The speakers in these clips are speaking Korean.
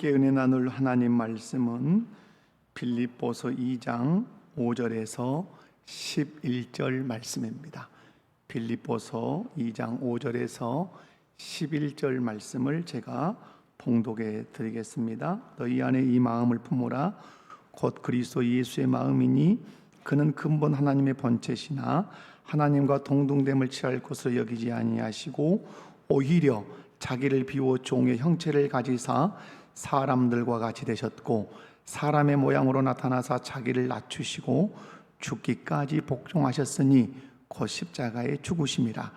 함께 은혜 나눌 하나님 말씀은 빌립보서 2장 5절에서 11절 말씀입니다. 빌립보서 2장 5절에서 11절 말씀을 제가 봉독해 드리겠습니다. 너희 안에 이 마음을 품으라. 곧 그리스도 예수의 마음이니 그는 근본 하나님의 본체시나 하나님과 동등됨을 취할 것으로 여기지 아니하시고 오히려 자기를 비워 종의 형체를 가지사 사람들과 같이 되셨고 사람의 모양으로 나타나사 자기를 낮추시고 죽기까지 복종하셨으니 곧 십자가에 죽으심이라.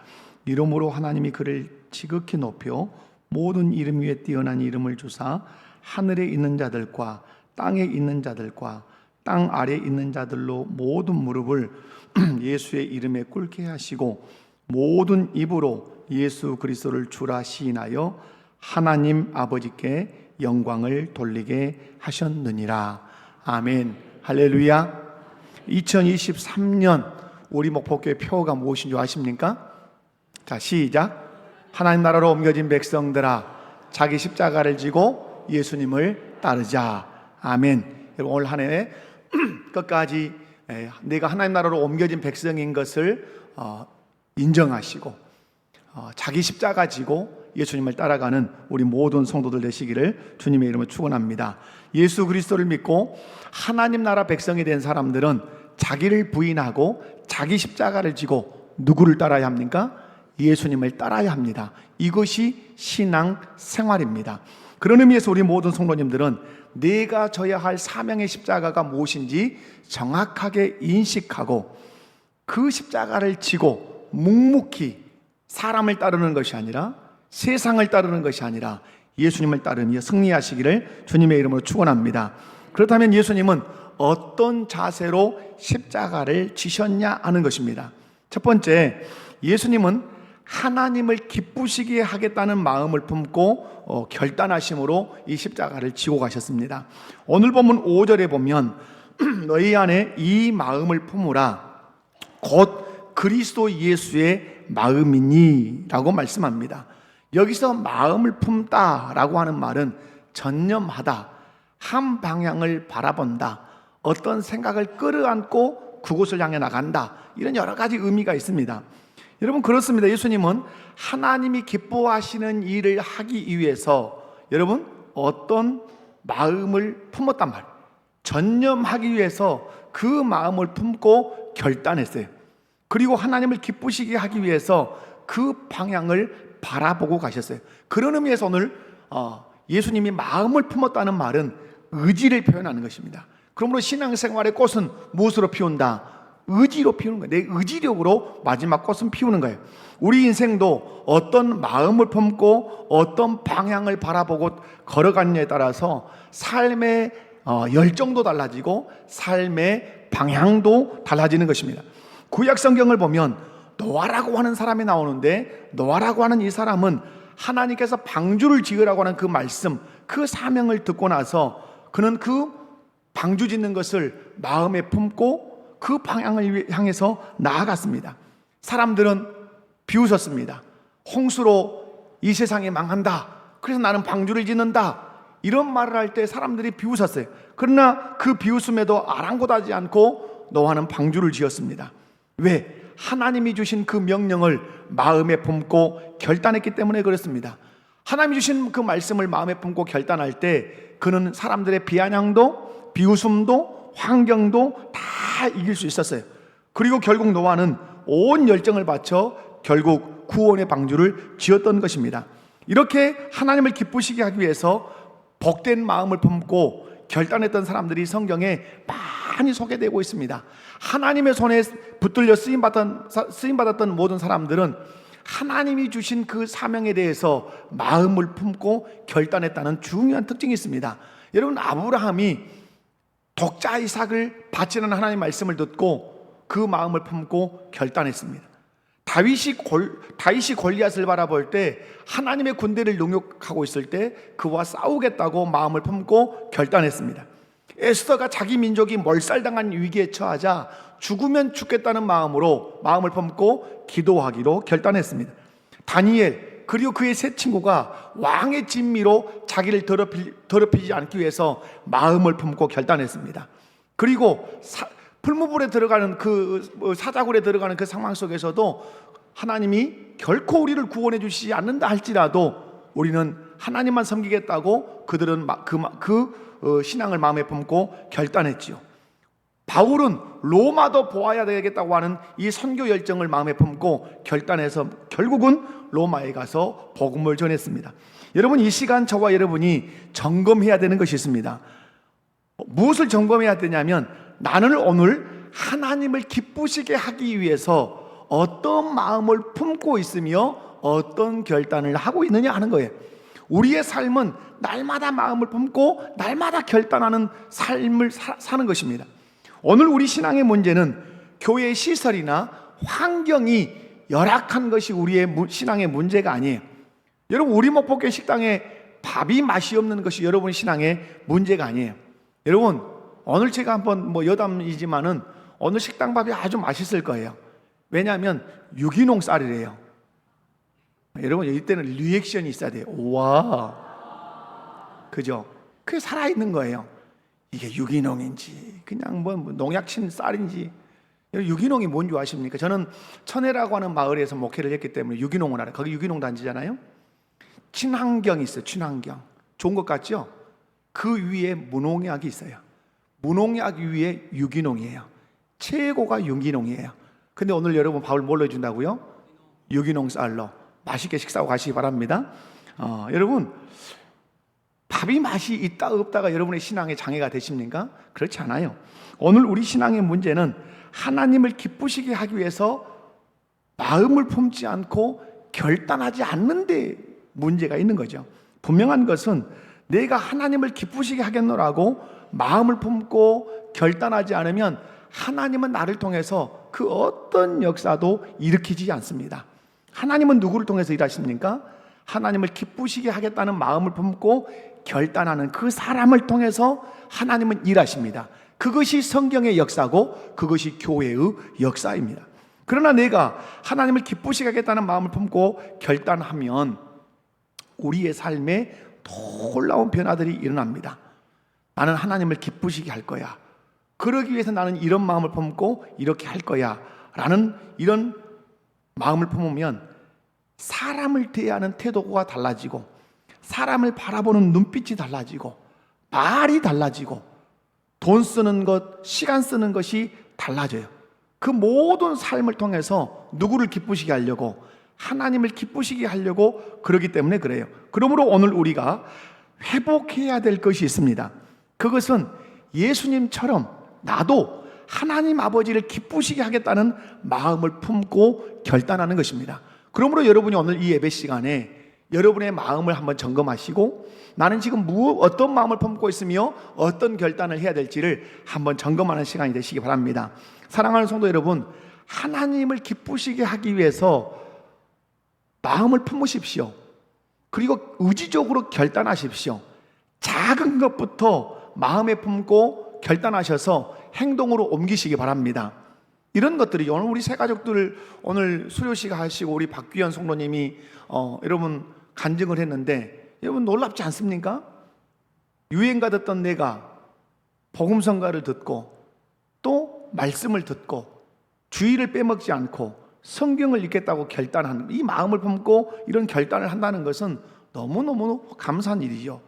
이러므로 하나님이 그를 지극히 높여 모든 이름 위에 뛰어난 이름을 주사 하늘에 있는 자들과 땅에 있는 자들과 땅 아래에 있는 자들로 모든 무릎을 예수의 이름에 꿇게 하시고 모든 입으로 예수 그리스도를 주라 시인하여 하나님 아버지께 영광을 돌리게 하셨느니라. 아멘. 할렐루야. 2023년 우리 목포교회 표어가 무엇인 줄 아십니까? 자, 시작. 하나님 나라로 옮겨진 백성들아, 자기 십자가를 지고 예수님을 따르자. 아멘. 여러분, 올 한 해 끝까지 내가 하나님 나라로 옮겨진 백성인 것을 인정하시고 자기 십자가 지고 예수님을 따라가는 우리 모든 성도들 되시기를 주님의 이름으로 축원합니다. 예수 그리스도를 믿고 하나님 나라 백성이 된 사람들은 자기를 부인하고 자기 십자가를 지고 누구를 따라야 합니까? 예수님을 따라야 합니다. 이것이 신앙 생활입니다. 그런 의미에서 우리 모든 성도님들은 내가 져야 할 사명의 십자가가 무엇인지 정확하게 인식하고 그 십자가를 지고 묵묵히 사람을 따르는 것이 아니라 세상을 따르는 것이 아니라 예수님을 따르며 승리하시기를 주님의 이름으로 축원합니다. 그렇다면 예수님은 어떤 자세로 십자가를 지셨냐 하는 것입니다. 첫 번째, 예수님은 하나님을 기쁘시게 하겠다는 마음을 품고 결단하심으로 이 십자가를 지고 가셨습니다. 오늘 본문 5절에 보면 너희 안에 이 마음을 품으라. 곧 그리스도 예수의 마음이니 라고 말씀합니다. 여기서 마음을 품다 라고 하는 말은 전념하다, 한 방향을 바라본다, 어떤 생각을 끌어안고 그곳을 향해 나간다, 이런 여러 가지 의미가 있습니다. 여러분, 그렇습니다. 예수님은 하나님이 기뻐하시는 일을 하기 위해서 여러분 어떤 마음을 품었단 말이에요. 전념하기 위해서 그 마음을 품고 결단했어요. 그리고 하나님을 기쁘시게 하기 위해서 그 방향을 바라보고 가셨어요. 그런 의미에서 오늘 예수님이 마음을 품었다는 말은 의지를 표현하는 것입니다. 그러므로 신앙생활의 꽃은 무엇으로 피운다? 의지로 피우는 거예요. 내 의지력으로 마지막 꽃은 피우는 거예요. 우리 인생도 어떤 마음을 품고 어떤 방향을 바라보고 걸어가느냐에 따라서 삶의 열정도 달라지고 삶의 방향도 달라지는 것입니다. 구약 성경을 보면 노아라고 하는 사람이 나오는데, 노아라고 하는 이 사람은 하나님께서 방주를 지으라고 하는 그 말씀, 그 사명을 듣고 나서 그는 그 방주 짓는 것을 마음에 품고 그 방향을 향해서 나아갔습니다. 사람들은 비웃었습니다. 홍수로 이 세상이 망한다, 그래서 나는 방주를 짓는다, 이런 말을 할 때 사람들이 비웃었어요. 그러나 그 비웃음에도 아랑곳하지 않고 노아는 방주를 지었습니다. 왜? 하나님이 주신 그 명령을 마음에 품고 결단했기 때문에 그렇습니다. 하나님이 주신 그 말씀을 마음에 품고 결단할 때 그는 사람들의 비아냥도 비웃음도 환경도 다 이길 수 있었어요. 그리고 결국 노아는 온 열정을 바쳐 결국 구원의 방주를 지었던 것입니다. 이렇게 하나님을 기쁘시게 하기 위해서 복된 마음을 품고 결단했던 사람들이 성경에 많이 소개되고 있습니다. 하나님의 손에 붙들려 쓰임받았던 모든 사람들은 하나님이 주신 그 사명에 대해서 마음을 품고 결단했다는 중요한 특징이 있습니다. 여러분, 아브라함이 독자 이삭을 바치는 하나님의 말씀을 듣고 그 마음을 품고 결단했습니다. 다윗이 골리앗을 바라볼 때 하나님의 군대를 능욕하고 있을 때 그와 싸우겠다고 마음을 품고 결단했습니다. 에스더가 자기 민족이 몰살당한 위기에 처하자 죽으면 죽겠다는 마음으로 마음을 품고 기도하기로 결단했습니다. 다니엘 그리고 그의 세 친구가 왕의 진미로 자기를 더럽히지 않기 위해서 마음을 품고 결단했습니다. 그리고 풀무불에 들어가는 사자굴에 들어가는 그 상황 속에서도 하나님이 결코 우리를 구원해 주시지 않는다 할지라도 우리는 하나님만 섬기겠다고 그들은 신앙을 마음에 품고 결단했지요. 바울은 로마도 보아야 되겠다고 하는 이 선교 열정을 마음에 품고 결단해서 결국은 로마에 가서 복음을 전했습니다. 여러분, 이 시간 저와 여러분이 점검해야 되는 것이 있습니다. 무엇을 점검해야 되냐면, 나는 오늘 하나님을 기쁘시게 하기 위해서 어떤 마음을 품고 있으며 어떤 결단을 하고 있느냐 하는 거예요. 우리의 삶은 날마다 마음을 품고 날마다 결단하는 삶을 사는 것입니다. 오늘 우리 신앙의 문제는 교회의 시설이나 환경이 열악한 것이 우리의 신앙의 문제가 아니에요. 여러분, 우리 목포교회 식당에 밥이 맛이 없는 것이 여러분 신앙의 문제가 아니에요. 여러분, 오늘 제가 한번 여담이지만은 오늘 식당밥이 아주 맛있을 거예요. 왜냐하면 유기농 쌀이래요. 여러분, 이때는 리액션이 있어야 돼요. 와, 그죠? 그게 살아있는 거예요. 이게 유기농인지 그냥 농약 친 쌀인지. 유기농이 뭔지 아십니까? 저는 천혜라고 하는 마을에서 목회를 했기 때문에 유기농을 알아요. 거기 유기농 단지잖아요. 친환경이 있어요. 친환경. 좋은 것 같죠? 그 위에 무농약이 있어요. 무농약 위에 유기농이에요. 최고가 유기농이에요. 근데 오늘 여러분 밥을 뭘로 해준다고요? 유기농 쌀로 맛있게 식사하고 가시기 바랍니다. 여러분, 밥이 맛이 있다 없다가 여러분의 신앙의 장애가 되십니까? 그렇지 않아요. 오늘 우리 신앙의 문제는 하나님을 기쁘시게 하기 위해서 마음을 품지 않고 결단하지 않는 데 문제가 있는 거죠. 분명한 것은 내가 하나님을 기쁘시게 하겠노라고 마음을 품고 결단하지 않으면 하나님은 나를 통해서 그 어떤 역사도 일으키지 않습니다. 하나님은 누구를 통해서 일하십니까? 하나님을 기쁘시게 하겠다는 마음을 품고 결단하는 그 사람을 통해서 하나님은 일하십니다. 그것이 성경의 역사고 그것이 교회의 역사입니다. 그러나 내가 하나님을 기쁘시게 하겠다는 마음을 품고 결단하면 우리의 삶에 놀라운 변화들이 일어납니다. 나는 하나님을 기쁘시게 할 거야. 그러기 위해서 나는 이런 마음을 품고 이렇게 할 거야 라는 이런 마음을 품으면 사람을 대하는 태도가 달라지고 사람을 바라보는 눈빛이 달라지고 말이 달라지고 돈 쓰는 것, 시간 쓰는 것이 달라져요. 그 모든 삶을 통해서 누구를 기쁘시게 하려고? 하나님을 기쁘시게 하려고 그러기 때문에 그래요. 그러므로 오늘 우리가 회복해야 될 것이 있습니다. 그것은 예수님처럼 나도 하나님 아버지를 기쁘시게 하겠다는 마음을 품고 결단하는 것입니다. 그러므로 여러분이 오늘 이 예배 시간에 여러분의 마음을 한번 점검하시고 나는 지금 어떤 마음을 품고 있으며 어떤 결단을 해야 될지를 한번 점검하는 시간이 되시기 바랍니다. 사랑하는 성도 여러분, 하나님을 기쁘시게 하기 위해서 마음을 품으십시오. 그리고 의지적으로 결단하십시오. 작은 것부터 마음에 품고 결단하셔서 행동으로 옮기시기 바랍니다. 이런 것들이 오늘 우리 새 가족들 오늘 수료식 하시고 우리 박규현 성도님이 여러분 간증을 했는데 여러분 놀랍지 않습니까? 유행가 듣던 내가 복음성가를 듣고 또 말씀을 듣고 주의를 빼먹지 않고 성경을 읽겠다고 결단하는 이 마음을 품고 이런 결단을 한다는 것은 너무너무 감사한 일이죠.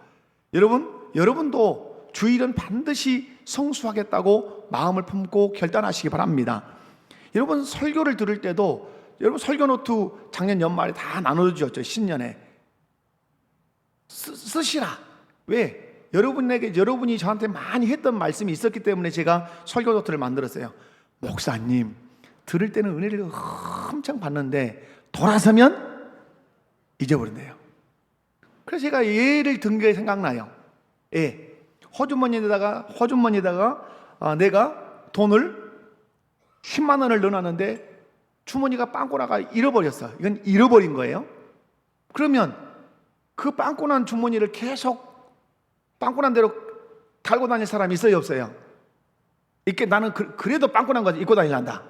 여러분도 주일은 반드시 성수하겠다고 마음을 품고 결단하시기 바랍니다. 여러분 설교를 들을 때도 여러분 설교 노트 작년 연말에 다 나눠주었죠. 신년에 쓰시라. 왜? 여러분이 저한테 많이 했던 말씀이 있었기 때문에 제가 설교 노트를 만들었어요. 목사님 들을 때는 은혜를 엄청 받는데 돌아서면 잊어버린대요. 그래서 제가 예를 든 게 생각나요. 호주머니에다가 내가 돈을 10만 원을 넣어놨는데 주머니가 빵꾸나가 잃어버렸어. 이건 잃어버린 거예요. 그러면 그 빵꾸난 주머니를 계속 빵꾸난 대로 달고 다닐 사람이 있어요, 없어요? 이렇게 나는 그래도 빵꾸난 거 입고 다니란다.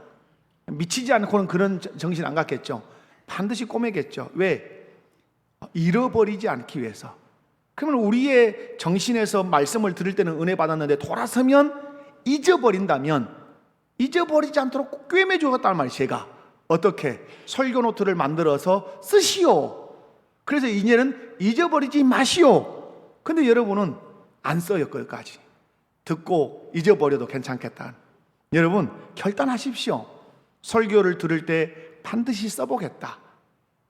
미치지 않고는 그런 정신 안 갖겠죠. 반드시 꼬매겠죠. 왜? 잃어버리지 않기 위해서. 그러면 우리의 정신에서 말씀을 들을 때는 은혜 받았는데 돌아서면 잊어버린다면 잊어버리지 않도록 꼭 꿰매 주었단 말이에요. 제가 어떻게 설교 노트를 만들어서 쓰시오. 그래서 이제는 잊어버리지 마시오. 근데 여러분은 안 써요. 그것까지 듣고 잊어버려도 괜찮겠다. 여러분 결단하십시오. 설교를 들을 때 반드시 써보겠다.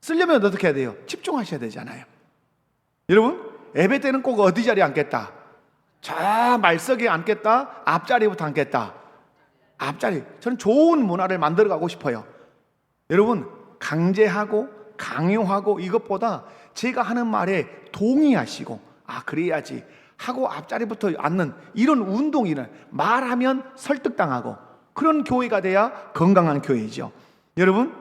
쓰려면 어떻게 해야 돼요? 집중하셔야 되잖아요. 여러분 예배 때는 꼭 어디 자리에 앉겠다? 저 말석에 앉겠다? 앞자리부터 앉겠다? 앞자리. 저는 좋은 문화를 만들어 가고 싶어요. 여러분 강제하고 강요하고 이것보다 제가 하는 말에 동의하시고 그래야지 하고 앞자리부터 앉는 이런 운동이는 말하면 설득당하고 그런 교회가 돼야 건강한 교회이죠. 여러분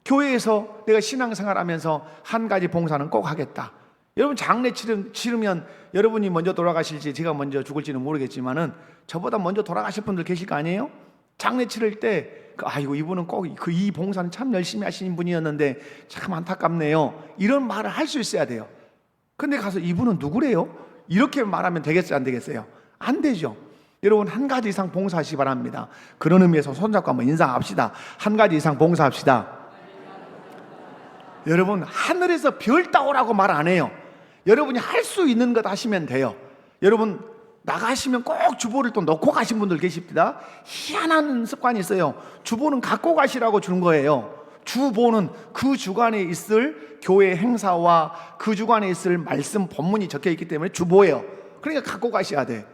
교회에서 내가 신앙생활 하면서 한 가지 봉사는 꼭 하겠다. 여러분 장례 치르면 여러분이 먼저 돌아가실지 제가 먼저 죽을지는 모르겠지만은 저보다 먼저 돌아가실 분들 계실 거 아니에요? 장례 치를 때 아이고 이분은 꼭 이 봉사는 참 열심히 하시는 분이었는데 참 안타깝네요. 이런 말을 할 수 있어야 돼요. 근데 가서 이분은 누구래요? 이렇게 말하면 되겠어요? 안 되겠어요? 안 되죠. 여러분 한 가지 이상 봉사하시기 바랍니다. 그런 의미에서 손잡고 한번 인사합시다. 한 가지 이상 봉사합시다. 여러분 하늘에서 별 따오라고 말 안 해요. 여러분이 할 수 있는 것 하시면 돼요. 여러분 나가시면 꼭 주보를 또 넣고 가신 분들 계십니다. 희한한 습관이 있어요. 주보는 갖고 가시라고 주는 거예요. 주보는 그 주간에 있을 교회 행사와 그 주간에 있을 말씀 본문이 적혀 있기 때문에 주보예요. 그러니까 갖고 가셔야 돼.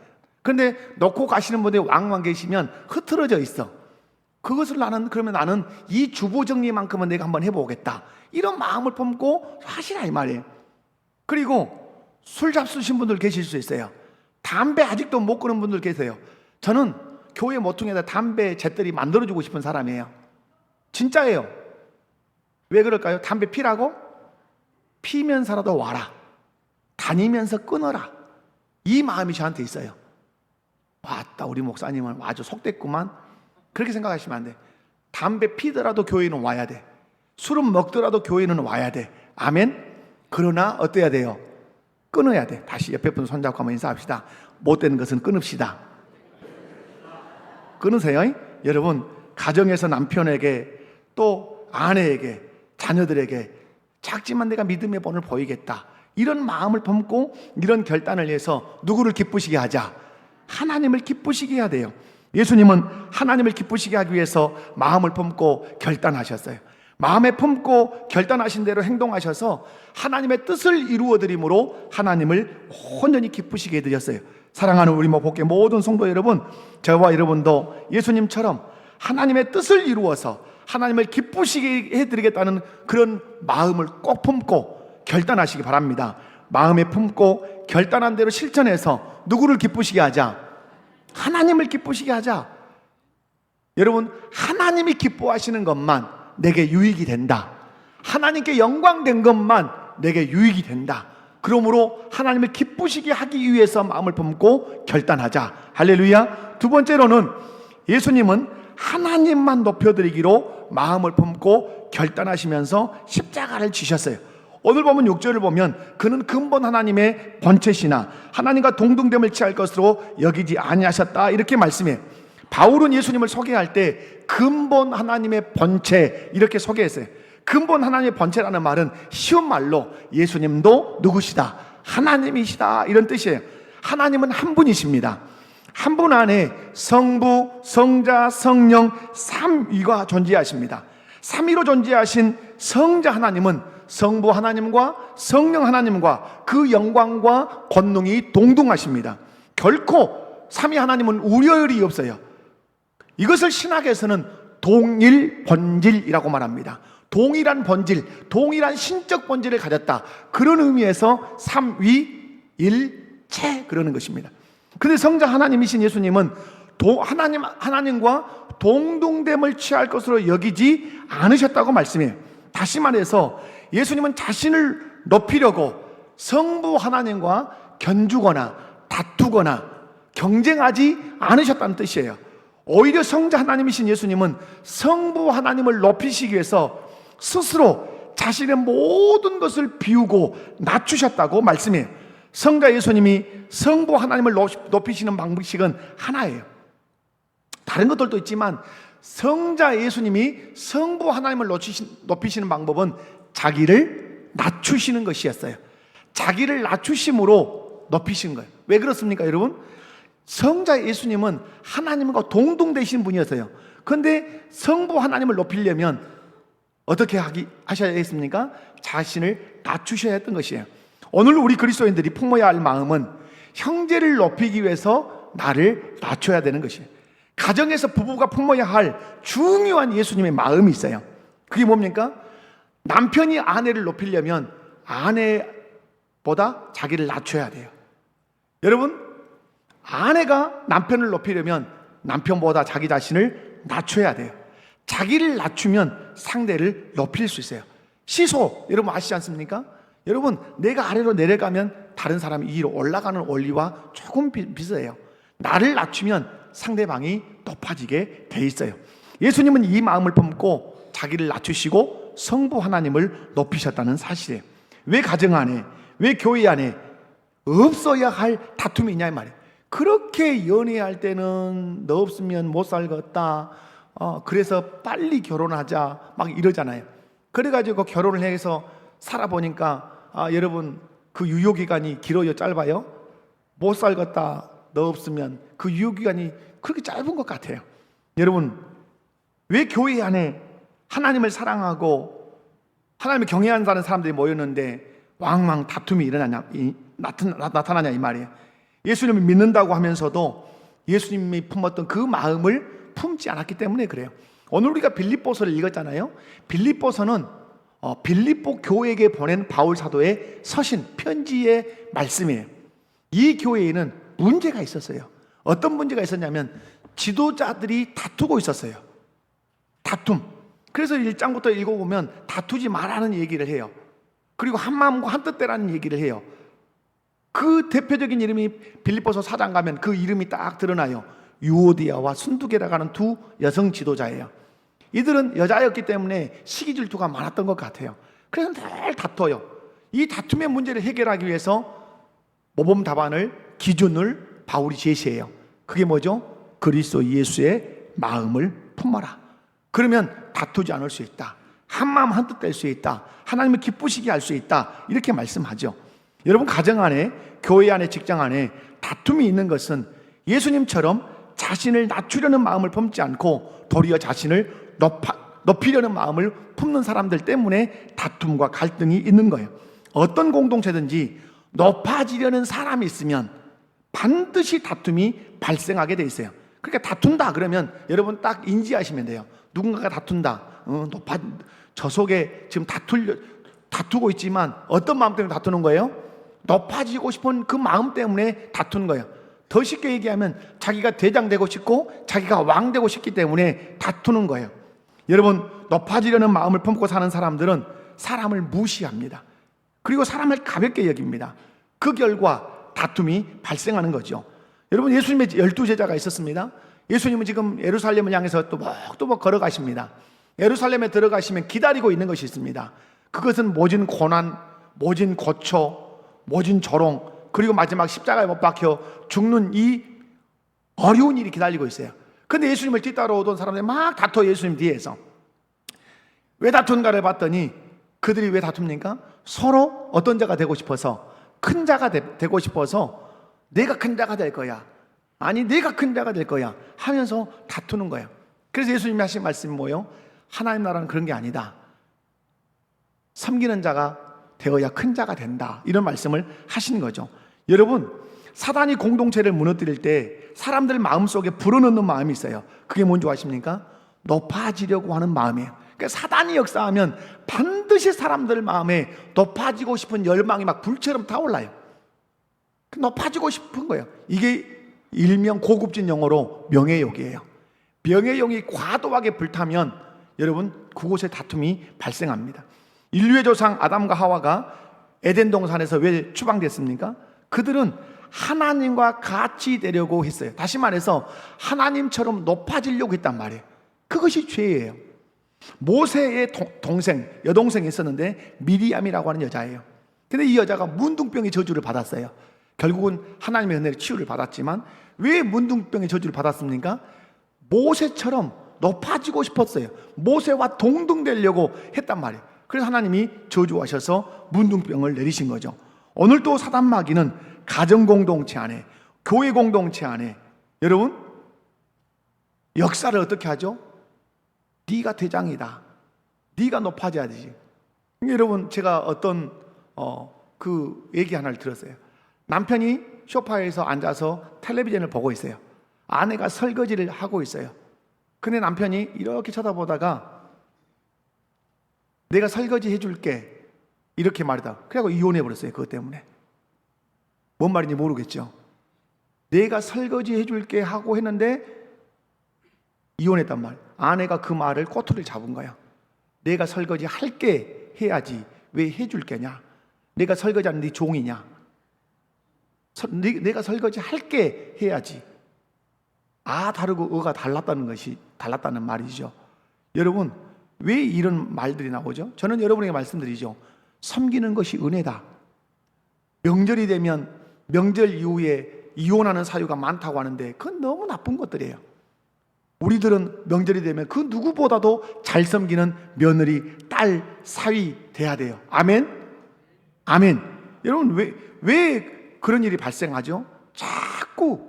그런데 넣고 가시는 분들이 왕왕 계시면 흐트러져 있어. 그것을 그러면 나는 이 주보 정리만큼은 내가 한번 해보겠다. 이런 마음을 품고 하시라 이 말이에요. 그리고 술 잡수신 분들 계실 수 있어요. 담배 아직도 못 끊은 분들 계세요. 저는 교회 모퉁이에다 담배 잿더리 만들어주고 싶은 사람이에요. 진짜예요. 왜 그럴까요? 담배 피라고? 피면서라도 와라. 다니면서 끊어라. 이 마음이 저한테 있어요. 왔다 우리 목사님은 아주 속됐구만. 그렇게 생각하시면 안 돼. 담배 피더라도 교회는 와야 돼. 술은 먹더라도 교회는 와야 돼. 아멘. 그러나 어때야 돼요? 끊어야 돼. 다시 옆에 분 손잡고 한번 인사합시다. 못되는 것은 끊읍시다. 끊으세요. 여러분 가정에서 남편에게 또 아내에게 자녀들에게 작지만 내가 믿음의 본을 보이겠다. 이런 마음을 품고 이런 결단을 해서 누구를 기쁘시게 하자? 하나님을 기쁘시게 해야 돼요. 예수님은 하나님을 기쁘시게 하기 위해서 마음을 품고 결단하셨어요. 마음에 품고 결단하신 대로 행동하셔서 하나님의 뜻을 이루어드림으로 하나님을 온전히 기쁘시게 해드렸어요. 사랑하는 우리 복개 모든 성도 여러분, 저와 여러분도 예수님처럼 하나님의 뜻을 이루어서 하나님을 기쁘시게 해드리겠다는 그런 마음을 꼭 품고 결단하시기 바랍니다. 마음에 품고 결단한 대로 실천해서 누구를 기쁘시게 하자? 하나님을 기쁘시게 하자. 여러분 하나님이 기뻐하시는 것만 내게 유익이 된다. 하나님께 영광된 것만 내게 유익이 된다. 그러므로 하나님을 기쁘시게 하기 위해서 마음을 품고 결단하자. 할렐루야. 두 번째로는 예수님은 하나님만 높여드리기로 마음을 품고 결단하시면서 십자가를 지셨어요. 오늘 보면 6절을 보면 그는 근본 하나님의 본체시나 하나님과 동등됨을 취할 것으로 여기지 아니하셨다. 이렇게 말씀해요. 바울은 예수님을 소개할 때 근본 하나님의 본체 이렇게 소개했어요. 근본 하나님의 본체라는 말은 쉬운 말로 예수님도 누구시다? 하나님이시다. 이런 뜻이에요. 하나님은 한 분이십니다. 한 분 안에 성부, 성자, 성령 삼위가 존재하십니다. 삼위로 존재하신 성자 하나님은 성부 하나님과 성령 하나님과 그 영광과 권능이 동등하십니다. 결코 삼위 하나님은 우려율이 없어요. 이것을 신학에서는 동일 본질이라고 말합니다. 동일한 본질, 동일한 신적 본질을 가졌다. 그런 의미에서 삼위일체 그러는 것입니다. 그런데 성자 하나님이신 예수님은 하나님과 동등됨을 취할 것으로 여기지 않으셨다고 말씀해요. 다시 말해서 예수님은 자신을 높이려고 성부 하나님과 견주거나 다투거나 경쟁하지 않으셨다는 뜻이에요. 오히려 성자 하나님이신 예수님은 성부 하나님을 높이시기 위해서 스스로 자신의 모든 것을 비우고 낮추셨다고 말씀해요. 성자 예수님이 성부 하나님을 높이시는 방식은 하나예요. 다른 것들도 있지만 성자 예수님이 성부 하나님을 높이시는 방법은 자기를 낮추시는 것이었어요. 자기를 낮추심으로 높이신 거예요. 왜 그렇습니까, 여러분? 성자 예수님은 하나님과 동등되신 분이었어요. 그런데 성부 하나님을 높이려면 어떻게 하셔야겠습니까? 자신을 낮추셔야 했던 것이에요. 오늘 우리 그리스도인들이 품어야 할 마음은 형제를 높이기 위해서 나를 낮춰야 되는 것이에요. 가정에서 부부가 품어야 할 중요한 예수님의 마음이 있어요. 그게 뭡니까? 남편이 아내를 높이려면 아내보다 자기를 낮춰야 돼요. 여러분, 아내가 남편을 높이려면 남편보다 자기 자신을 낮춰야 돼요. 자기를 낮추면 상대를 높일 수 있어요. 시소, 여러분 아시지 않습니까? 여러분, 내가 아래로 내려가면 다른 사람이 위로 올라가는 원리와 조금 비슷해요. 나를 낮추면 상대방이 높아지게 돼 있어요. 예수님은 이 마음을 품고 자기를 낮추시고 성부 하나님을 높이셨다는 사실이에요. 왜 가정 안에, 왜 교회 안에 없어야 할 다툼이 있냐 이 말이에요. 그렇게 연애할 때는 너 없으면 못 살겠다, 그래서 빨리 결혼하자 막 이러잖아요. 그래가지고 결혼을 해서 살아보니까 여러분, 그 유효기간이 길어요, 짧아요? 못 살겠다 너 없으면 그 유효기간이 그렇게 짧은 것 같아요. 여러분, 왜 교회 안에 하나님을 사랑하고 하나님을 경외하는 사람들이 모였는데 왕왕 다툼이 나타나냐 이 말이에요. 예수님을 믿는다고 하면서도 예수님이 품었던 그 마음을 품지 않았기 때문에 그래요. 오늘 우리가 빌립보서를 읽었잖아요. 빌립보서는 빌립보 교회에게 보낸 바울 사도의 서신, 편지의 말씀이에요. 이 교회에는 문제가 있었어요. 어떤 문제가 있었냐면 지도자들이 다투고 있었어요. 다툼. 그래서 1장부터 읽어보면 다투지 말라는 얘기를 해요. 그리고 한 마음과 한 뜻대라는 얘기를 해요. 그 대표적인 이름이 빌립보서 4장 가면 그 이름이 딱 드러나요. 유오디아와 순두계라고 하는 두 여성 지도자예요. 이들은 여자였기 때문에 시기 질투가 많았던 것 같아요. 그래서 늘 다퉈요. 이 다툼의 문제를 해결하기 위해서 모범 답안을, 기준을 바울이 제시해요. 그게 뭐죠? 그리스도 예수의 마음을 품어라. 그러면 다투지 않을 수 있다. 한 마음 한 뜻 될 수 있다. 하나님을 기쁘시게 할 수 있다. 이렇게 말씀하죠. 여러분, 가정 안에, 교회 안에, 직장 안에 다툼이 있는 것은 예수님처럼 자신을 낮추려는 마음을 품지 않고 도리어 자신을 높이려는 마음을 품는 사람들 때문에 다툼과 갈등이 있는 거예요. 어떤 공동체든지 높아지려는 사람이 있으면 반드시 다툼이 발생하게 돼 있어요. 그러니까 다툰다 그러면 여러분 딱 인지하시면 돼요. 누군가가 다툰다. 저 속에 지금 다투고 있지만 어떤 마음 때문에 다투는 거예요? 높아지고 싶은 그 마음 때문에 다투는 거예요. 더 쉽게 얘기하면 자기가 대장 되고 싶고 자기가 왕 되고 싶기 때문에 다투는 거예요. 여러분, 높아지려는 마음을 품고 사는 사람들은 사람을 무시합니다. 그리고 사람을 가볍게 여깁니다. 그 결과 다툼이 발생하는 거죠. 여러분, 예수님의 12제자가 있었습니다. 예수님은 지금 예루살렘을 향해서 또박또박 걸어가십니다. 예루살렘에 들어가시면 기다리고 있는 것이 있습니다. 그것은 모진 고난, 모진 고초, 모진 조롱, 그리고 마지막 십자가에 못 박혀 죽는 이 어려운 일이 기다리고 있어요. 그런데 예수님을 뒤따라오던 사람들이 막 다퉈. 예수님 뒤에서 왜 다툰가를 봤더니 그들이 왜 다툽니까? 서로 어떤 자가 되고 싶어서, 큰 자가 되고 싶어서 내가 큰 자가 될 거야, 아니 내가 큰 자가 될 거야 하면서 다투는 거예요. 그래서 예수님이 하신 말씀이 뭐예요? 하나님 나라는 그런 게 아니다. 섬기는 자가 되어야 큰 자가 된다. 이런 말씀을 하시는 거죠. 여러분, 사단이 공동체를 무너뜨릴 때 사람들 마음속에 불어넣는 마음이 있어요. 그게 뭔지 아십니까? 높아지려고 하는 마음이에요. 그러니까 사단이 역사하면 반드시 사람들 마음에 높아지고 싶은 열망이 막 불처럼 타올라요. 높아지고 싶은 거예요. 이게 일명 고급진 용어로 명예욕이에요. 명예욕이 과도하게 불타면 여러분, 그곳에 다툼이 발생합니다. 인류의 조상 아담과 하와가 에덴 동산에서 왜 추방됐습니까? 그들은 하나님과 같이 되려고 했어요. 다시 말해서 하나님처럼 높아지려고 했단 말이에요. 그것이 죄예요. 모세의 여동생이 있었는데 미리암이라고 하는 여자예요. 근데 이 여자가 문둥병의 저주를 받았어요. 결국은 하나님의 은혜로 치유를 받았지만 왜 문둥병의 저주를 받았습니까? 모세처럼 높아지고 싶었어요. 모세와 동등되려고 했단 말이에요. 그래서 하나님이 저주하셔서 문둥병을 내리신 거죠. 오늘도 사단마귀는 가정공동체 안에, 교회 공동체 안에 여러분 역사를 어떻게 하죠? 네가 대장이다, 네가 높아져야지. 여러분, 제가 어떤 그 얘기 하나를 들었어요. 남편이 소파에서 앉아서 텔레비전을 보고 있어요. 아내가 설거지를 하고 있어요. 근데 남편이 이렇게 쳐다보다가 내가 설거지 해줄게 이렇게 말하다 그래서 이혼해 버렸어요. 그것 때문에. 뭔 말인지 모르겠죠. 내가 설거지 해줄게 하고 했는데 이혼했단 말. 아내가 그 말을 꼬투리를 잡은 거야. 내가 설거지 할게 해야지 왜 해줄 게냐? 내가 설거지하는 네 종이냐? 내가 설거지 할게 해야지. 다르고 어가 달랐다는 말이죠. 여러분, 왜 이런 말들이 나오죠? 저는 여러분에게 말씀드리죠. 섬기는 것이 은혜다. 명절이 되면 명절 이후에 이혼하는 사유가 많다고 하는데 그건 너무 나쁜 것들이에요. 우리들은 명절이 되면 그 누구보다도 잘 섬기는 며느리, 딸, 사위 돼야 돼요. 아멘? 아멘. 여러분, 왜 그런 일이 발생하죠? 자꾸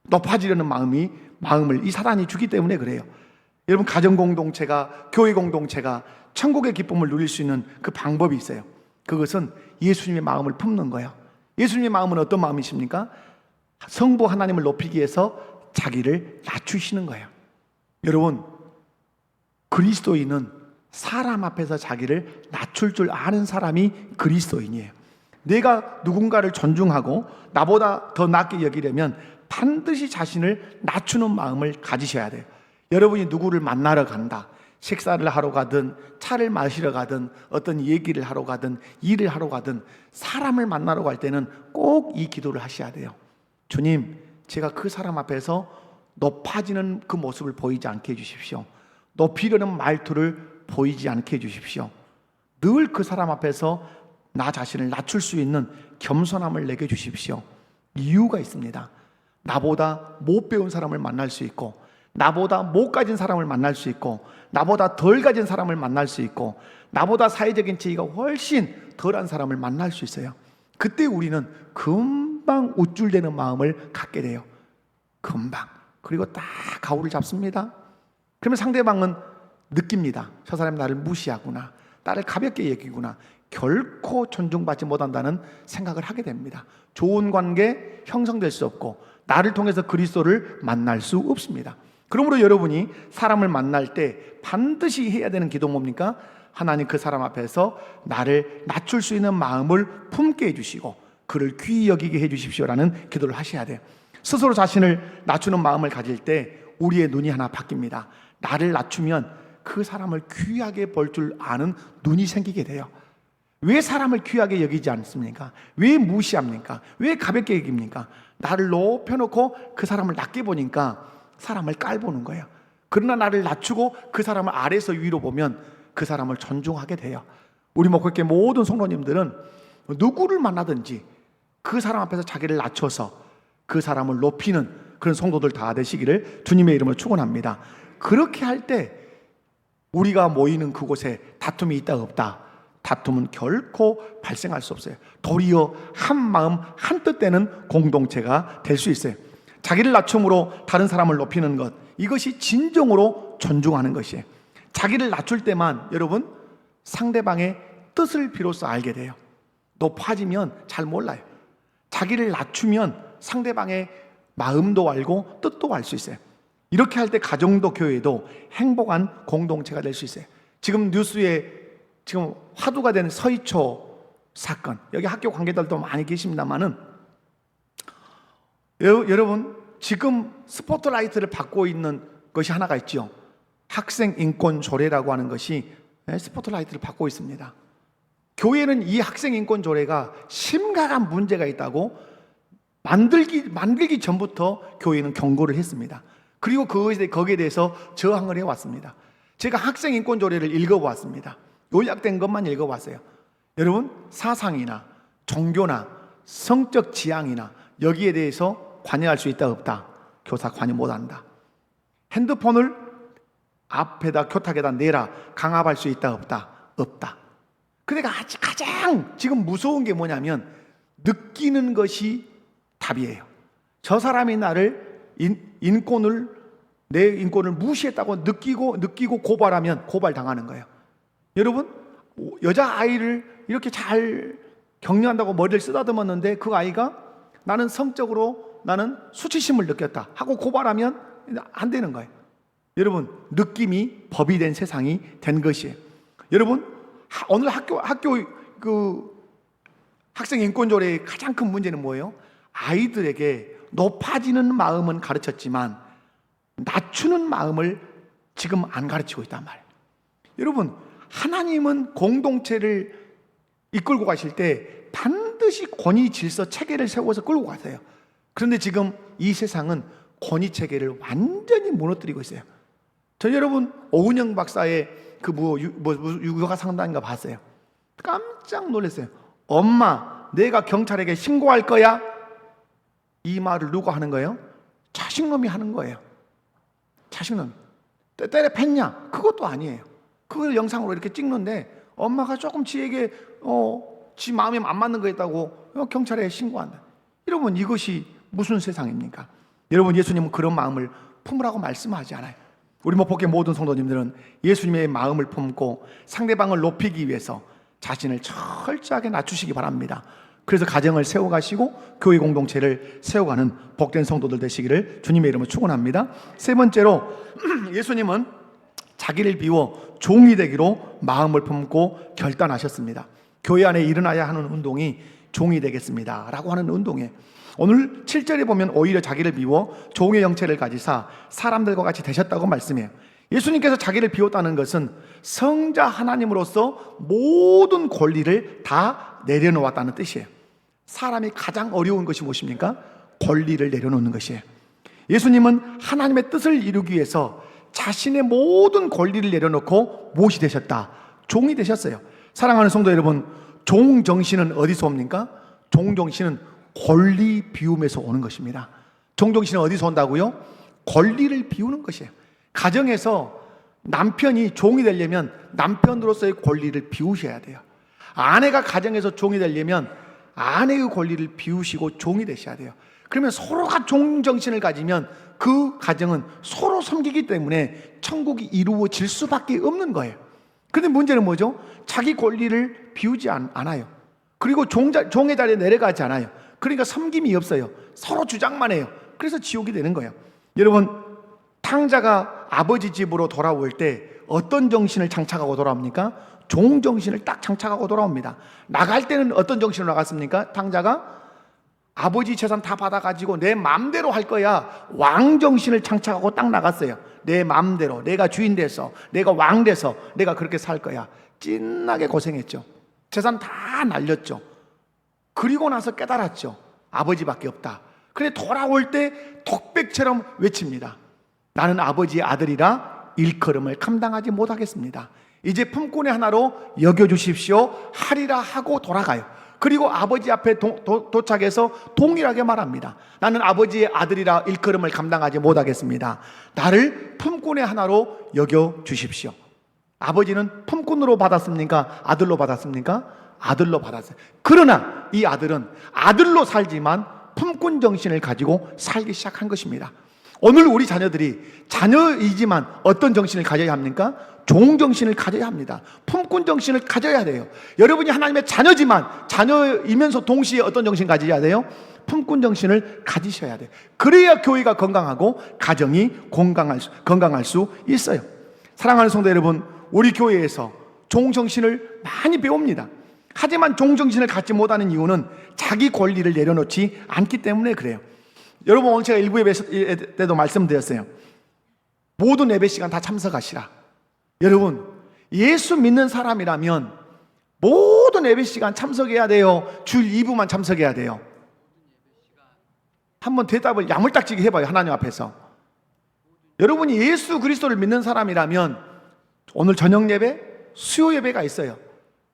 높아지려는 마음을 이 사단이 주기 때문에 그래요. 여러분, 가정공동체가, 교회공동체가 천국의 기쁨을 누릴 수 있는 그 방법이 있어요. 그것은 예수님의 마음을 품는 거예요. 예수님의 마음은 어떤 마음이십니까? 성부 하나님을 높이기 위해서 자기를 낮추시는 거예요. 여러분, 그리스도인은 사람 앞에서 자기를 낮출 줄 아는 사람이 그리스도인이에요. 내가 누군가를 존중하고 나보다 더 낫게 여기려면 반드시 자신을 낮추는 마음을 가지셔야 돼요. 여러분이 누구를 만나러 간다, 식사를 하러 가든 차를 마시러 가든 어떤 얘기를 하러 가든 일을 하러 가든 사람을 만나러 갈 때는 꼭 이 기도를 하셔야 돼요. 주님, 제가 그 사람 앞에서 높아지는 그 모습을 보이지 않게 해주십시오. 높이려는 말투를 보이지 않게 해주십시오. 늘 그 사람 앞에서 나 자신을 낮출 수 있는 겸손함을 내게 주십시오. 이유가 있습니다. 나보다 못 배운 사람을 만날 수 있고, 나보다 못 가진 사람을 만날 수 있고, 나보다 덜 가진 사람을 만날 수 있고, 나보다 사회적인 지위가 훨씬 덜한 사람을 만날 수 있어요. 그때 우리는 금방 우쭐대는 마음을 갖게 돼요. 금방. 그리고 딱 가오를 잡습니다. 그러면 상대방은 느낍니다. 저 사람이 나를 무시하구나, 나를 가볍게 여기구나, 결코 존중받지 못한다는 생각을 하게 됩니다. 좋은 관계 형성될 수 없고 나를 통해서 그리스도를 만날 수 없습니다. 그러므로 여러분이 사람을 만날 때 반드시 해야 되는 기도 뭡니까? 하나님, 그 사람 앞에서 나를 낮출 수 있는 마음을 품게 해주시고 그를 귀히 여기게 해주십시오라는 기도를 하셔야 돼요. 스스로 자신을 낮추는 마음을 가질 때 우리의 눈이 하나 바뀝니다. 나를 낮추면 그 사람을 귀하게 볼 줄 아는 눈이 생기게 돼요. 왜 사람을 귀하게 여기지 않습니까? 왜 무시합니까? 왜 가볍게 여깁니까? 나를 높여놓고 그 사람을 낮게 보니까 사람을 깔보는 거예요. 그러나 나를 낮추고 그 사람을 아래에서 위로 보면 그 사람을 존중하게 돼요. 우리 목회교회 모든 성도님들은 누구를 만나든지 그 사람 앞에서 자기를 낮춰서 그 사람을 높이는 그런 성도들 다 되시기를 주님의 이름으로 축원합니다. 그렇게 할 때 우리가 모이는 그곳에 다툼이 있다 없다, 다툼은 결코 발생할 수 없어요. 도리어 한 마음 한 뜻 되는 공동체가 될 수 있어요. 자기를 낮춤으로 다른 사람을 높이는 것, 이것이 진정으로 존중하는 것이에요. 자기를 낮출 때만 여러분 상대방의 뜻을 비로소 알게 돼요. 높아지면 잘 몰라요. 자기를 낮추면 상대방의 마음도 알고 뜻도 알 수 있어요. 이렇게 할 때 가정도 교회도 행복한 공동체가 될 수 있어요. 지금 뉴스에 지금 화두가 되는 서희초 사건, 여기 학교 관계자들도 많이 계십니다만은 여러분, 지금 스포트라이트를 받고 있는 것이 하나가 있죠. 학생 인권 조례라고 하는 것이 스포트라이트를 받고 있습니다. 교회는 이 학생 인권 조례가 심각한 문제가 있다고 만들기 전부터 교회는 경고를 했습니다. 그리고 거기에 대해서 저항을 해왔습니다. 제가 학생 인권 조례를 읽어보았습니다. 요약된 것만 읽어봤어요. 여러분, 사상이나 종교나 성적 지향이나 여기에 대해서 관여할 수 있다 없다? 교사 관여 못한다. 핸드폰을 앞에다 교탁에다 내라 강압할 수 있다 없다? 없다. 그러니까 가장 지금 무서운 게 뭐냐면 느끼는 것이 답이에요. 저 사람이 나를 내 인권을 무시했다고 느끼고 고발하면 고발당하는 거예요. 여러분, 여자아이를 이렇게 잘 격려한다고 머리를 쓰다듬었는데 그 아이가 나는 성적으로 나는 수치심을 느꼈다 하고 고발하면 안 되는 거예요. 여러분, 느낌이 법이 된 세상이 된 것이에요. 여러분, 오늘 학교 학생 인권조례의 가장 큰 문제는 뭐예요? 아이들에게 높아지는 마음은 가르쳤지만 낮추는 마음을 지금 안 가르치고 있단 말이에요. 여러분, 하나님은 공동체를 이끌고 가실 때 반드시 권위 질서 체계를 세워서 끌고 가세요. 그런데 지금 이 세상은 권위 체계를 완전히 무너뜨리고 있어요. 저 여러분 오은영 박사의 육아 상담인가 봤어요. 깜짝 놀랐어요. 엄마, 내가 경찰에게 신고할 거야? 이 말을 누가 하는 거예요? 자식놈이 하는 거예요. 자식놈. 때려 팼냐? 그것도 아니에요. 그걸 영상으로 이렇게 찍는데 엄마가 조금 지에게 지 마음에 안 맞는 거 있다고 경찰에 신고한다. 여러분, 이것이 무슨 세상입니까? 여러분, 예수님은 그런 마음을 품으라고 말씀하지 않아요. 우리 목포교회 모든 성도님들은 예수님의 마음을 품고 상대방을 높이기 위해서 자신을 철저하게 낮추시기 바랍니다. 그래서 가정을 세워가시고 교회 공동체를 세워가는 복된 성도들 되시기를 주님의 이름으로 축원합니다. 세 번째로 예수님은 자기를 비워 종이 되기로 마음을 품고 결단하셨습니다. 교회 안에 일어나야 하는 운동이 종이 되겠습니다 라고 하는 운동이에요. 오늘 7절에 보면 오히려 자기를 비워 종의 형체를 가지사 사람들과 같이 되셨다고 말씀해요. 예수님께서 자기를 비웠다는 것은 성자 하나님으로서 모든 권리를 다 내려놓았다는 뜻이에요. 사람이 가장 어려운 것이 무엇입니까? 권리를 내려놓는 것이에요. 예수님은 하나님의 뜻을 이루기 위해서 자신의 모든 권리를 내려놓고 무엇이 되셨다? 종이 되셨어요. 사랑하는 성도 여러분, 종 정신은 어디서 옵니까? 종 정신은 권리 비움에서 오는 것입니다. 종 정신은 어디서 온다고요? 권리를 비우는 것이에요. 가정에서 남편이 종이 되려면 남편으로서의 권리를 비우셔야 돼요. 아내가 가정에서 종이 되려면 아내의 권리를 비우시고 종이 되셔야 돼요. 그러면 서로가 종 정신을 가지면 그 가정은 서로 섬기기 때문에 천국이 이루어질 수밖에 없는 거예요. 그런데 문제는 뭐죠? 자기 권리를 비우지 않아요. 그리고 종의 자리에 내려가지 않아요. 그러니까 섬김이 없어요. 서로 주장만 해요. 그래서 지옥이 되는 거예요. 여러분, 탕자가 아버지 집으로 돌아올 때 어떤 정신을 장착하고 돌아옵니까? 종 정신을 딱 장착하고 돌아옵니다. 나갈 때는 어떤 정신으로 나갔습니까? 탕자가 아버지 재산 다 받아가지고 내 마음대로 할 거야. 왕 정신을 장착하고 딱 나갔어요. 내 마음대로, 내가 주인 돼서, 내가 왕 돼서 내가 그렇게 살 거야. 찐나게 고생했죠. 재산 다 날렸죠. 그리고 나서 깨달았죠. 아버지밖에 없다. 그런데 돌아올 때 독백처럼 외칩니다. 나는 아버지의 아들이라 일컬음을 감당하지 못하겠습니다. 이제 품꾼의 하나로 여겨주십시오 하리라 하고 돌아가요. 그리고 아버지 앞에 도착해서 동일하게 말합니다. 나는 아버지의 아들이라 일컬음을 감당하지 못하겠습니다. 나를 품꾼의 하나로 여겨주십시오. 아버지는 품꾼으로 받았습니까? 아들로 받았습니까? 아들로 받았어요. 그러나 이 아들은 아들로 살지만 품꾼 정신을 가지고 살기 시작한 것입니다. 오늘 우리 자녀들이 자녀이지만 어떤 정신을 가져야 합니까? 종 정신을 가져야 합니다. 품꾼 정신을 가져야 돼요. 여러분이 하나님의 자녀지만 자녀이면서 동시에 어떤 정신 가져야 돼요? 품꾼 정신을 가지셔야 돼요. 그래야 교회가 건강하고 가정이 건강할 수 있어요. 사랑하는 성도 여러분, 우리 교회에서 종 정신을 많이 배웁니다. 하지만 종 정신을 갖지 못하는 이유는 자기 권리를 내려놓지 않기 때문에 그래요. 여러분, 오늘 제가 일부 예배 때도 말씀드렸어요. 모든 예배 시간 다 참석하시라. 여러분, 예수 믿는 사람이라면 모든 예배 시간 참석해야 돼요? 주일 2부만 참석해야 돼요? 한번 대답을 야물딱지게 해봐요. 하나님 앞에서. 여러분이 예수 그리스도를 믿는 사람이라면 오늘 저녁 예배, 수요 예배가 있어요.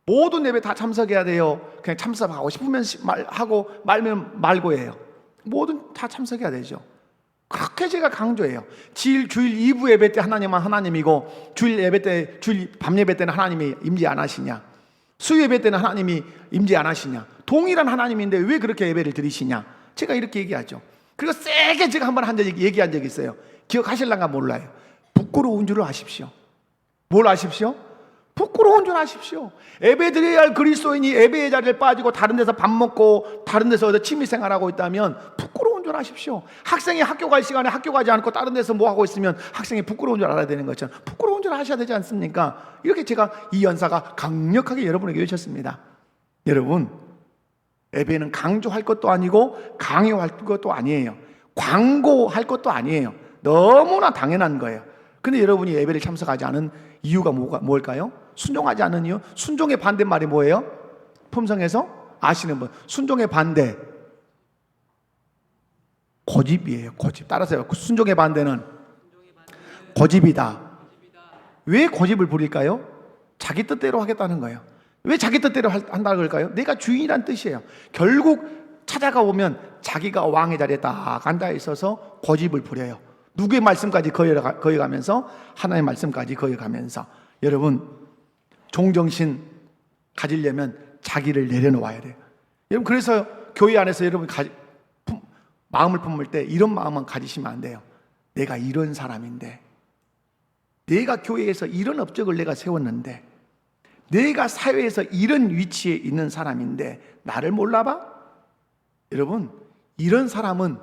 모든 예배 다 참석해야 돼요. 그냥 참석하고 싶으면 하고 말면 말고 해요. 모든 다 참석해야 되죠. 그렇게 제가 강조해요. 주일 2부 예배 때 하나님은 하나님이고, 주일 예배 때, 주일 밤 예배 때는 하나님이 임재 안 하시냐, 수요 예배 때는 하나님이 임재 안 하시냐, 동일한 하나님인데 왜 그렇게 예배를 드리시냐, 제가 이렇게 얘기하죠. 그리고 세게 제가 한번 얘기한 적이 있어요. 기억하실란가 몰라요. 부끄러운 줄 아십시오. 뭘 아십시오? 부끄러운 줄 아십시오. 예배 드려야 할 그리스도인이 예배의 자리를 빠지고 다른 데서 밥 먹고 다른 데서 취미생활하고 있다면 부끄러운 줄 아십시오. 학생이 학교 갈 시간에 학교 가지 않고 다른 데서 뭐 하고 있으면 학생이 부끄러운 줄 알아야 되는 것처럼 부끄러운 줄 아셔야 되지 않습니까? 이렇게 제가 이 연사가 강력하게 여러분에게 외쳤습니다. 여러분, 예배는 강조할 것도 아니고 강요할 것도 아니에요. 광고할 것도 아니에요. 너무나 당연한 거예요. 근데 여러분이 예배를 참석하지 않은 이유가 뭘까요? 순종하지 않은 이유? 순종의 반대말이 뭐예요? 품성에서 아시는 분, 순종의 반대 고집이에요. 고집. 따라서요. 순종의 반대는 고집이다. 왜 고집을 부릴까요? 자기 뜻대로 하겠다는 거예요. 왜 자기 뜻대로 한다는 걸까요? 내가 주인이란 뜻이에요. 결국 찾아가 보면 자기가 왕의 자리에 딱 앉아 있어서 고집을 부려요. 누구의 말씀까지 거여가면서 하나님의 말씀까지 거여가면서. 여러분, 종정신 가지려면 자기를 내려놓아야 돼요. 여러분, 그래서 교회 안에서 여러분 마음을 품을 때 이런 마음은 가지시면 안 돼요. 내가 이런 사람인데, 내가 교회에서 이런 업적을 내가 세웠는데, 내가 사회에서 이런 위치에 있는 사람인데 나를 몰라봐? 여러분, 이런 사람은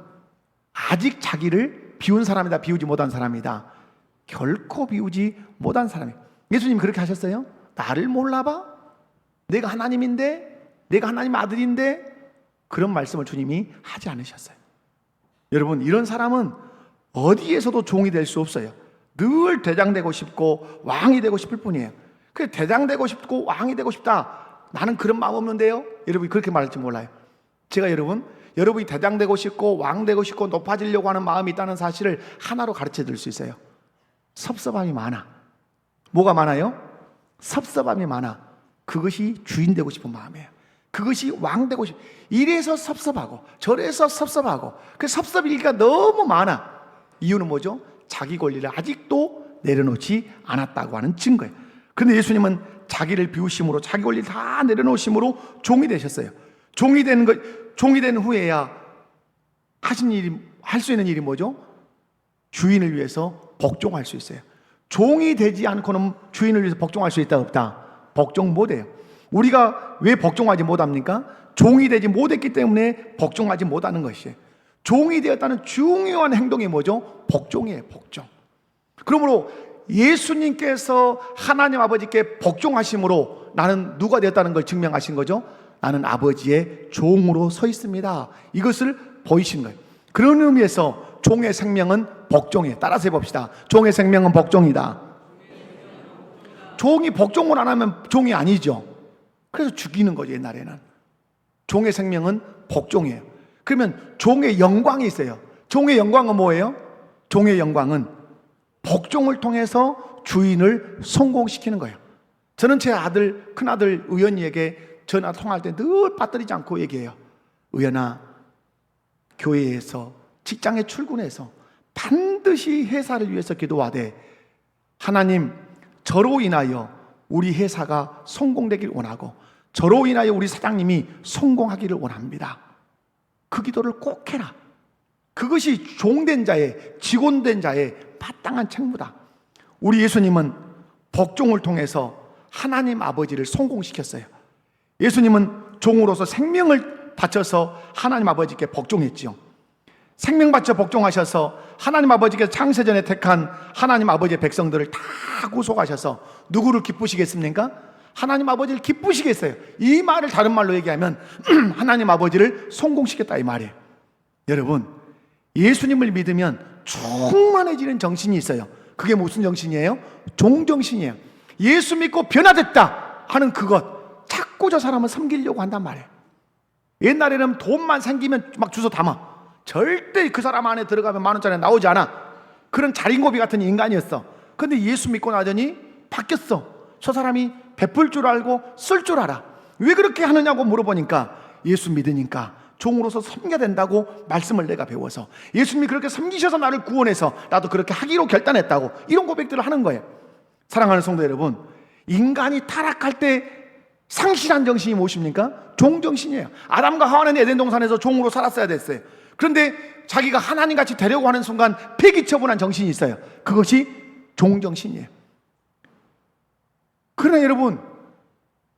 아직 자기를 비운 사람이다. 비우지 못한 사람이다. 결코 비우지 못한 사람이에요. 예수님 그렇게 하셨어요? 나를 몰라봐? 내가 하나님인데, 내가 하나님 아들인데, 그런 말씀을 주님이 하지 않으셨어요. 여러분, 이런 사람은 어디에서도 종이 될 수 없어요. 늘 대장 되고 싶고 왕이 되고 싶을 뿐이에요. 그래, 대장 되고 싶고 왕이 되고 싶다, 나는 그런 마음 없는데요. 여러분이 그렇게 말할지 몰라요. 제가 여러분이 대장 되고 싶고 왕 되고 싶고 높아지려고 하는 마음이 있다는 사실을 하나로 가르쳐 드릴 수 있어요. 섭섭함이 많아. 뭐가 많아요? 섭섭함이 많아. 그것이 주인 되고 싶은 마음이에요. 그것이 왕 되고 싶어. 이래서 섭섭하고 저래서 섭섭하고, 그 섭섭일기가 너무 많아. 이유는 뭐죠? 자기 권리를 아직도 내려놓지 않았다고 하는 증거예요. 그런데 예수님은 자기를 비우심으로, 자기 권리를 다 내려놓으심으로 종이 되셨어요. 종이 된 후에야 할 수 있는 일이 뭐죠? 주인을 위해서 복종할 수 있어요. 종이 되지 않고는 주인을 위해서 복종할 수 있다 없다? 복종 못해요. 우리가 왜 복종하지 못합니까? 종이 되지 못했기 때문에 복종하지 못하는 것이에요. 종이 되었다는 중요한 행동이 뭐죠? 복종이에요. 복종. 그러므로 예수님께서 하나님 아버지께 복종하심으로 나는 누가 되었다는 걸 증명하신 거죠. 나는 아버지의 종으로 서 있습니다. 이것을 보이신 거예요. 그런 의미에서 종의 생명은 복종이에요. 따라서 해봅시다. 종의 생명은 복종이다. 종이 복종을 안 하면 종이 아니죠. 그래서 죽이는 거죠. 옛날에는 종의 생명은 복종이에요. 그러면 종의 영광이 있어요. 종의 영광은 뭐예요? 종의 영광은 복종을 통해서 주인을 성공시키는 거예요. 저는 제 큰아들 의연이에게 전화 통화할 때 늘 빠뜨리지 않고 얘기해요. 의연아, 교회에서, 직장에 출근해서 반드시 회사를 위해서 기도하되, 하나님, 저로 인하여 우리 회사가 성공되길 원하고 저로 인하여 우리 사장님이 성공하기를 원합니다. 그 기도를 꼭 해라. 그것이 종된 자의, 직원된 자의 마땅한 책무다. 우리 예수님은 복종을 통해서 하나님 아버지를 성공시켰어요. 예수님은 종으로서 생명을 바쳐서 하나님 아버지께 복종했지요. 생명 바쳐 복종하셔서 하나님 아버지께서 창세전에 택한 하나님 아버지의 백성들을 다 구속하셔서 누구를 기쁘시겠습니까? 하나님 아버지를 기쁘시겠어요. 이 말을 다른 말로 얘기하면 하나님 아버지를 성공시켰다 이 말이에요. 여러분, 예수님을 믿으면 충만해지는 정신이 있어요. 그게 무슨 정신이에요? 종정신이에요. 예수 믿고 변화됐다 하는 그것, 자꾸 저 사람을 섬기려고 한단 말이에요. 옛날에는 돈만 생기면 막 주워 담아. 절대 그 사람 안에 들어가면 10,000원짜리 나오지 않아. 그런 자린고비 같은 인간이었어. 근데 예수 믿고 나더니 바뀌었어. 저 사람이 베풀 줄 알고 쓸 줄 알아. 왜 그렇게 하느냐고 물어보니까 예수 믿으니까 종으로서 섬겨야 된다고 말씀을 내가 배워서, 예수님이 그렇게 섬기셔서 나를 구원해서 나도 그렇게 하기로 결단했다고, 이런 고백들을 하는 거예요. 사랑하는 성도 여러분, 인간이 타락할 때 상실한 정신이 무엇입니까? 종정신이에요. 아담과 하와는 에덴 동산에서 종으로 살았어야 됐어요. 그런데 자기가 하나님같이 되려고 하는 순간 폐기처분한 정신이 있어요. 그것이 종정신이에요. 그러나 여러분,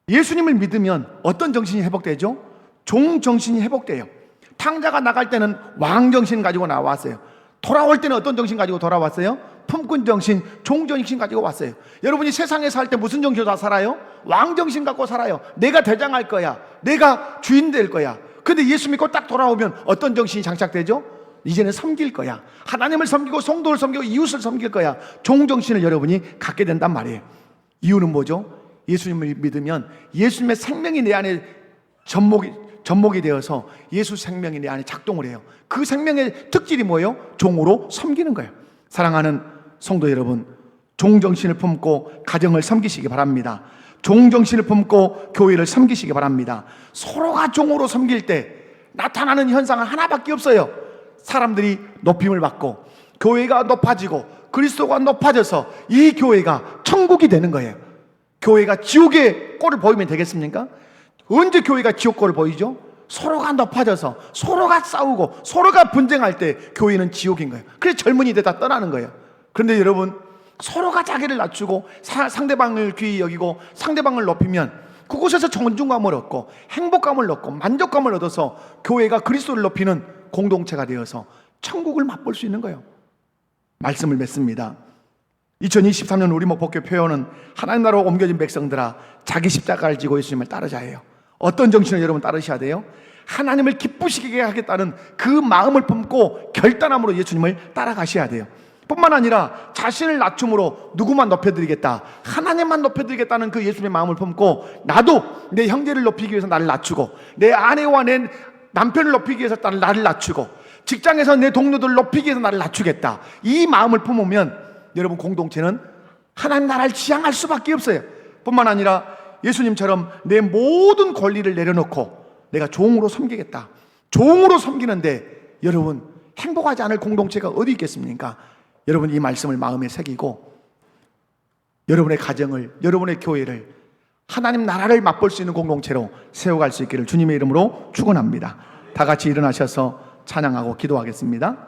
예수님을 믿으면 어떤 정신이 회복되죠? 종정신이 회복돼요. 탕자가 나갈 때는 왕정신 가지고 나왔어요. 돌아올 때는 어떤 정신 가지고 돌아왔어요? 품꾼 정신, 종정신 가지고 왔어요. 여러분이 세상에 살 때 무슨 정신으로 다 살아요? 왕정신 갖고 살아요. 내가 대장할 거야, 내가 주인 될 거야. 근데 예수 믿고 딱 돌아오면 어떤 정신이 장착되죠? 이제는 섬길 거야. 하나님을 섬기고 성도를 섬기고 이웃을 섬길 거야. 종정신을 여러분이 갖게 된단 말이에요. 이유는 뭐죠? 예수님을 믿으면 예수님의 생명이 내 안에 접목이 되어서 예수 생명이 내 안에 작동을 해요. 그 생명의 특질이 뭐예요? 종으로 섬기는 거예요. 사랑하는 성도 여러분, 종정신을 품고 가정을 섬기시기 바랍니다. 종정신을 품고 교회를 섬기시기 바랍니다. 서로가 종으로 섬길 때 나타나는 현상은 하나밖에 없어요. 사람들이 높임을 받고 교회가 높아지고 그리스도가 높아져서 이 교회가 천국이 되는 거예요. 교회가 지옥의 꼴을 보이면 되겠습니까? 언제 교회가 지옥 꼴을 보이죠? 서로가 높아져서 서로가 싸우고 서로가 분쟁할 때 교회는 지옥인 거예요. 그래서 젊은이들 다 떠나는 거예요. 그런데 여러분, 서로가 자기를 낮추고 상대방을 귀히 여기고 상대방을 높이면 그곳에서 존중감을 얻고 행복감을 얻고 만족감을 얻어서 교회가 그리스도를 높이는 공동체가 되어서 천국을 맛볼 수 있는 거예요. 말씀을 맺습니다. 2023년 우리 목포교회 표현은 하나님 나라로 옮겨진 백성들아 자기 십자가를 지고 예수님을 따르자예요. 어떤 정신을 여러분 따르셔야 돼요? 하나님을 기쁘시게 하겠다는 그 마음을 품고 결단함으로 예수님을 따라가셔야 돼요. 뿐만 아니라 자신을 낮춤으로 누구만 높여드리겠다, 하나님만 높여드리겠다는 그 예수님의 마음을 품고 나도 내 형제를 높이기 위해서 나를 낮추고 내 아내와 내 남편을 높이기 위해서 나를 낮추고 직장에서 내 동료들을 높이기 위해서 나를 낮추겠다, 이 마음을 품으면 여러분 공동체는 하나님 나라를 지향할 수밖에 없어요. 뿐만 아니라 예수님처럼 내 모든 권리를 내려놓고 내가 종으로 섬기겠다, 종으로 섬기는데 여러분 행복하지 않을 공동체가 어디 있겠습니까? 여러분 이 말씀을 마음에 새기고 여러분의 가정을, 여러분의 교회를 하나님 나라를 맛볼 수 있는 공동체로 세워갈 수 있기를 주님의 이름으로 축원합니다. 다 같이 일어나셔서 찬양하고 기도하겠습니다.